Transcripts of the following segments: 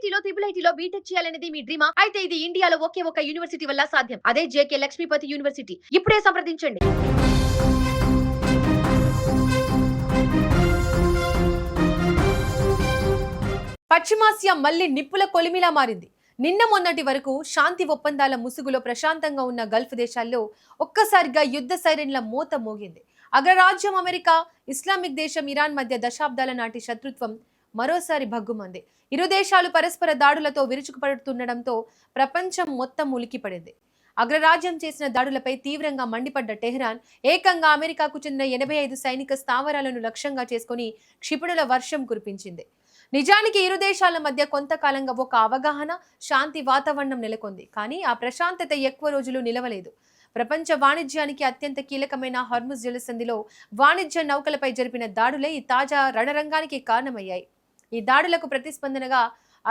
ఐఐటీలో ఐఐటీలో BTech చేయాలనేది మీ డ్రీమా? అయితే ఇది ఇండియాలో ఒకే ఒక యూనివర్సిటీ వల్ల సాధ్యం. అదే జేకే లక్ష్మీపతి యూనివర్సిటీ. ఇప్పుడే సంప్రదించండి. పశ్చిమాసియా మళ్లీ నిప్పుల కొలిమిలా మారింది. నిన్న మొన్నటి వరకు శాంతి ఒప్పందాల ముసుగులో ప్రశాంతంగా ఉన్న గల్ఫ్ దేశాల్లో ఒక్కసారిగా యుద్ధ సైరన్ల మోత మోగింది. అగ్రరాజ్యం అమెరికా, ఇస్లామిక్ దేశం ఇరాన్ మధ్య దశాబ్దాల నాటి శత్రుత్వం మరోసారి భగ్గుమంది. ఇరు దేశాలు పరస్పర దాడులతో విరుచుకుపడుతుండటంతో ప్రపంచం మొత్తం ఉలికిపడింది. అగ్రరాజ్యం చేసిన దాడులపై తీవ్రంగా మండిపడ్డ టెహ్రాన్ ఏకంగా అమెరికాకు చెందిన 85 సైనిక స్థావరాలను లక్ష్యంగా చేసుకుని క్షిపణుల వర్షం కురిపించింది. నిజానికి ఇరు దేశాల మధ్య కొంతకాలంగా ఒక అవగాహన, శాంతి వాతావరణం నెలకొంది. కానీ ఆ ప్రశాంతత ఎక్కువ రోజులు నిలవలేదు. ప్రపంచ వాణిజ్యానికి అత్యంత కీలకమైన హార్ముజ్ జలసంధిలో వాణిజ్య నౌకలపై జరిపిన దాడులే ఈ తాజా రణరంగానికి కారణమయ్యాయి. ఈ దాడులకు ప్రతిస్పందనగా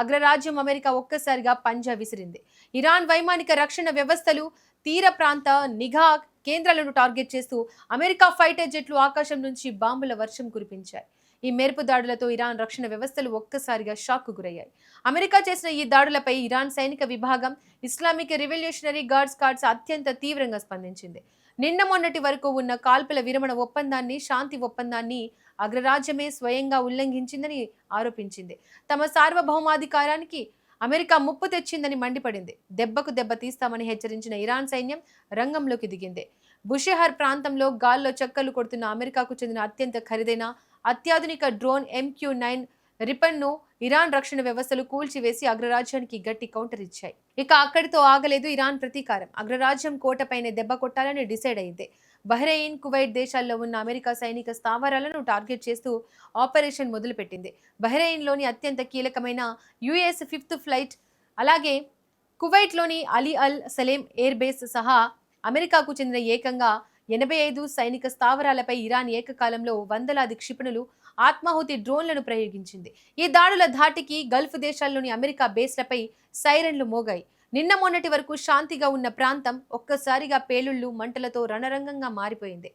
అగ్రరాజ్యం అమెరికా ఒక్కసారిగా పంజా విసిరింది. ఇరాన్ వైమానిక రక్షణ వ్యవస్థలు, తీర ప్రాంత నిఘా కేంద్రాలను టార్గెట్ చేస్తూ అమెరికా ఫైటర్ జెట్లు ఆకాశం నుంచి బాంబుల వర్షం కురిపించాయి. ఈ మెరుపు దాడులతో ఇరాన్ రక్షణ వ్యవస్థలు ఒక్కసారిగా షాక్ గురయ్యాయి. అమెరికా చేసిన ఈ దాడులపై ఇరాన్ సైనిక విభాగం, ఇస్లామిక్ రివల్యూషనరీ గార్డ్స్ కార్డ్స్ అత్యంత తీవ్రంగా స్పందించింది. నిన్న మొన్నటి వరకు ఉన్న కాల్పుల విరమణ ఒప్పందాన్ని, శాంతి ఒప్పందాన్ని అగ్రరాజ్యమే స్వయంగా ఉల్లంఘించిందని ఆరోపించింది. తమ సార్వభౌమాధికారానికి అమెరికా ముప్పు తెచ్చిందని మండిపడింది. దెబ్బకు దెబ్బ తీస్తామని హెచ్చరించిన ఇరాన్ సైన్యం రంగంలోకి దిగింది. బుషెహర్ ప్రాంతంలో గాల్లో చక్కర్లు కొడుతున్న అమెరికాకు చెందిన అత్యంత ఖరీదైన అత్యాధునిక డ్రోన్ MQ-9 రిపన్ను ఇరాన్ రక్షణ వ్యవస్థలు కూల్చివేసి అగ్రరాజ్యానికి గట్టి కౌంటర్ ఇచ్చాయి. ఇక అక్కడితో ఆగలేదు ఇరాన్ ప్రతీకారం. అగ్రరాజ్యం కోటపైనే దెబ్బ కొట్టాలని డిసైడ్ అయింది. బహ్రెయిన్, కువైట్ దేశాల్లో ఉన్న అమెరికా సైనిక స్థావరాలను టార్గెట్ చేస్తూ ఆపరేషన్ మొదలుపెట్టింది. బహ్రెయిన్లోని అత్యంత కీలకమైన US 5th ఫ్లైట్, అలాగే కువైట్లోని అలీ అల్ సలేం ఎయిర్ బేస్ సహా అమెరికాకు చెందిన ఏకంగా 85 సైనిక స్థావరాలపై ఇరాన్ ఏకకాలంలో వందలాది క్షిపణులు, ఆత్మాహుతి డ్రోన్లను ప్రయోగించింది. ఈ దాడుల ధాటికి గల్ఫ్ దేశాల్లోని అమెరికా బేస్లపై సైరన్లు మోగాయి. నిన్న మొన్నటి వరకు శాంతిగా ఉన్న ప్రాంతం ఒక్కసారిగా పేలుళ్లు, మంటలతో రణరంగంగా మారిపోయింది.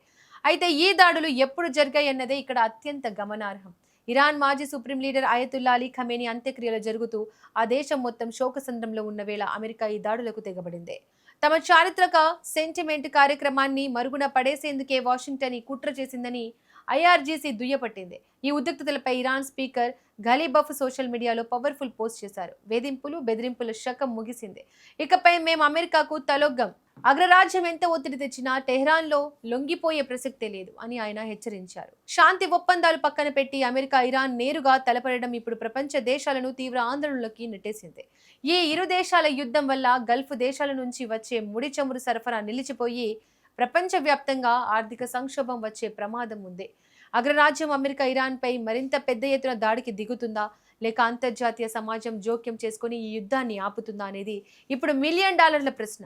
అయితే ఈ దాడులు ఎప్పుడు జరిగాయన్నదే ఇక్కడ అత్యంత గమనార్హం. ఇరాన్ మాజీ supreme leader Ayatollah Ali Khamenei అంత్యక్రియలు జరుగుతూ ఆ దేశం మొత్తం శోకసంద్రంలో ఉన్న వేళ అమెరికా ఈ దాడులకు తెగబడింది. తమ చారిత్రక సెంటిమెంట్ కార్యక్రమాన్ని మరుగున పడేసేందుకే వాషింగ్టన్ ఈ కుట్ర చేసిందని IRGC దుయ్యపట్టింది. ఈ ఉద్రిక్తతలపై ఇరాన్ స్పీకర్ ఘలీబఫ్ సోషల్ మీడియాలో పవర్ఫుల్ పోస్ట్ చేశారు. వేధింపులు, బెదిరింపుల శకం ముగిసింది. ఇకపై మేము అమెరికాకు తలొగ్గం. అగ్రరాజ్యం ఎంత ఒత్తిడి తెచ్చినా టెహ్రాన్లో లొంగిపోయే ప్రసక్తే లేదు అని ఆయన హెచ్చరించారు. శాంతి ఒప్పందాలు పక్కన పెట్టి అమెరికా, ఇరాన్ నేరుగా తలపడడం ఇప్పుడు ప్రపంచ దేశాలను తీవ్ర ఆందోళనలోకి నెట్టేసింది. ఈ ఇరు దేశాల యుద్ధం వల్ల గల్ఫ్ దేశాల నుంచి వచ్చే ముడి చమురు సరఫరా నిలిచిపోయి ప్రపంచవ్యాప్తంగా ఆర్థిక సంక్షోభం వచ్చే ప్రమాదం ఉంది. అగ్రరాజ్యం అమెరికా ఇరాన్పై మరింత పెద్ద ఎత్తున దాడికి దిగుతుందా, లేక అంతర్జాతీయ సమాజం జోక్యం చేసుకుని ఈ యుద్ధాన్ని ఆపుతుందా అనేది ఇప్పుడు $1 మిలియన్ ప్రశ్న.